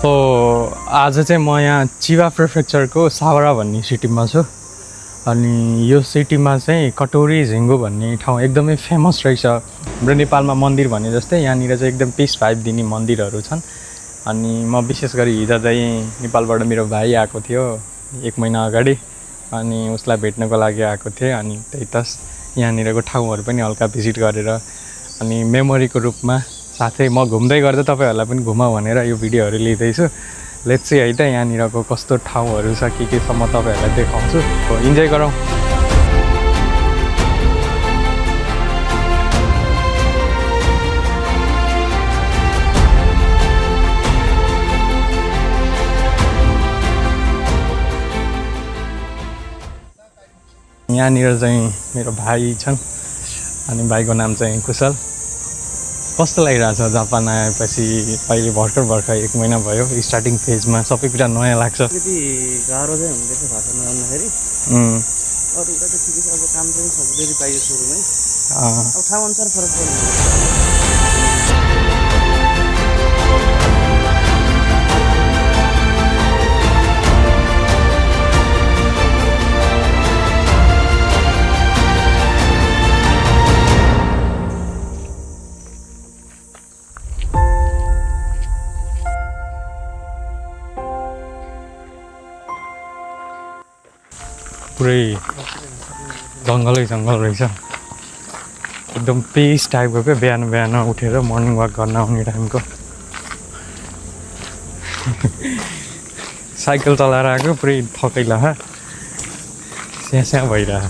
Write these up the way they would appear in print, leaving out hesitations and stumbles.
So आज चाहिँ म यहाँ चिवा प्रिफेक्चरको सावरा भन्ने सिटीमा छु अनि यो सिटीमा चाहिँ कटोरी झिङ्गो भन्ने ठाउँ एकदमै फेमस रहेछ। हाम्रो नेपालमा मन्दिर भने जस्तै यहाँनिर चाहिँ एकदम पिस भाइब दिने मन्दिरहरू छन्। अनि म विशेष गरी हिजो चाहिँ नेपालबाट मेरो भाइ आएको थियो 1 महिना अगाडि अनि उसलाई भेट्नको लागि आएको थिएँ अनि त्यही त यहाँनिरको ठाउँहरू पनि हल्का भिजिट गरेर अनि मेमोरीको रूपमा साथै म घुम्दै गर्दा तपाईहरुलाई पनि घुमाउ भनेर यो भिडियोहरू लिँदैछु। लेट्स सी है त यहाँनिरको कस्तो ठाउँहरू छ के छ म तपाईहरुलाई देखाउँछु। इन्जोय गरौँ। यहाँनिर चाहिँ मेरो भाइ छन् अनि भाइको नाम चाहिँ कुशल। कस्तो लागिरहेछ जापान आएपछि? अहिले भर्खर 1 महिना भयो, स्टार्टिङ फेजमा सबै कुरा नयाँ लाग्छ। त्यति गाह्रो चाहिँ हुँदैछ भाषा नजान्दाखेरि। अरू त ठिकै छ, अब काम चाहिँ सजिलै पाइयो सुरुमै। अब ठाउँ अनुसार फरक पर्छ। पुरै जङ्गलै जङ्गल रहेछ, एकदम पिस टाइपको क्या। बिहान उठेर मर्निङ वाक गर्न आउने टाइमको साइकल चलाएर आएको, पुरै थकैला स्यास्या भइरह।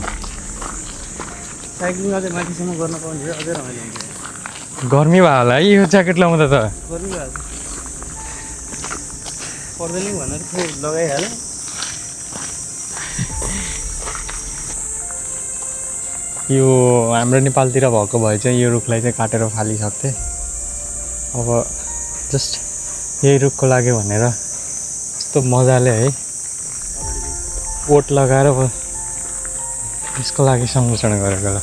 साइक्लिङ अझै माथिसम्म गर्न पाउने अझै रमाइलो हुन्छ। गर्मी भयो होला है यो ज्याकेट लगाउँदा त। गर्मी भयो पर्दैन भनेर खोइ लगाइहालेँ। यो हाम्रो नेपालतिर भएको भए चाहिँ यो रुखलाई चाहिँ काटेर फालिसक्थे। अब जस्ट यही रुखको लागि भनेर यस्तो मजाले है ओट लगाएर यसको लागि संरक्षण गरेको ल।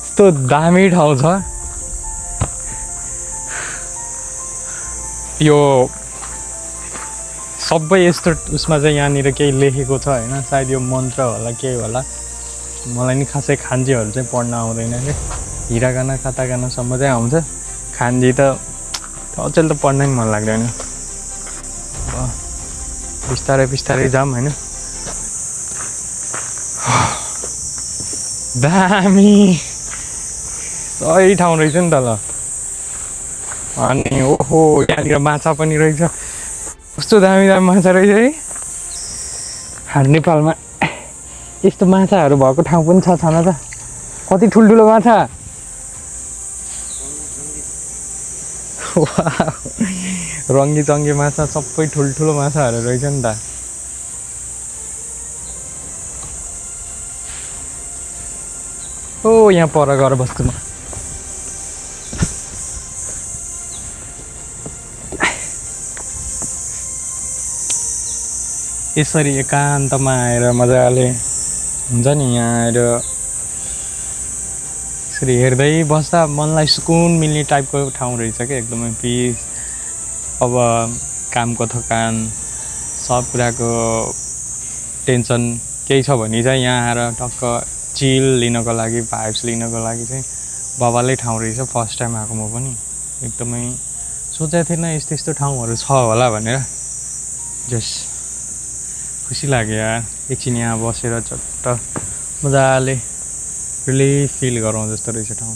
यस्तो दामी ठाउँ छ यो। सबै यस्तो उसमा चाहिँ यहाँनिर केही लेखेको छ होइन, सायद यो मन्त्र होला केही होला। मलाई नि खासै खान्जीहरू चाहिँ पढ्न आउँदैन कि, हिरागाना कातागानासम्म चाहिँ आउँछ, खान्जी त अचेल त पढ्न नि मन लाग्दैन। बिस्तारै जाम होइन। दामी सही ठाउँ रहेछ नि त ल। अनि ओहो यहाँनिर माछा पनि रहेछ, कस्तो दामी माछा रहेछ है। हाम्रो नेपालमा यस्तो माछाहरू भएको ठाउँ पनि छ न त। कति ठुल्ठुलो माछा, रङ्गी चङ्गी माछा, सबै ठुल्ठुलो माछाहरू रहेछ नि त। ओ यहाँ पर गएर बस्छु म। यसरी एकान्तमा आएर मजाले हुन्छ नि, यहाँ आएर यसरी हेर्दै बस्दा मनलाई सुकुन मिल्ने टाइपको ठाउँ रहेछ क्या, एकदमै पिस। अब कामको थकान सब कुराको टेन्सन केही छ भने चाहिँ यहाँ आएर टक्क चिल लिनको लागि, भाइब्स लिनको लागि चाहिँ बबालै ठाउँ रहेछ। फर्स्ट टाइम आएको म पनि एकदमै सोचेको थिएन यस्तो ठाउँहरू छ होला भनेर। जस्ट खुसी लाग्यो यार, एकछिन यहाँ बसेर चट्ट मजाले रिलिफ फिल गरौँ जस्तो रहेछ ठाउँ।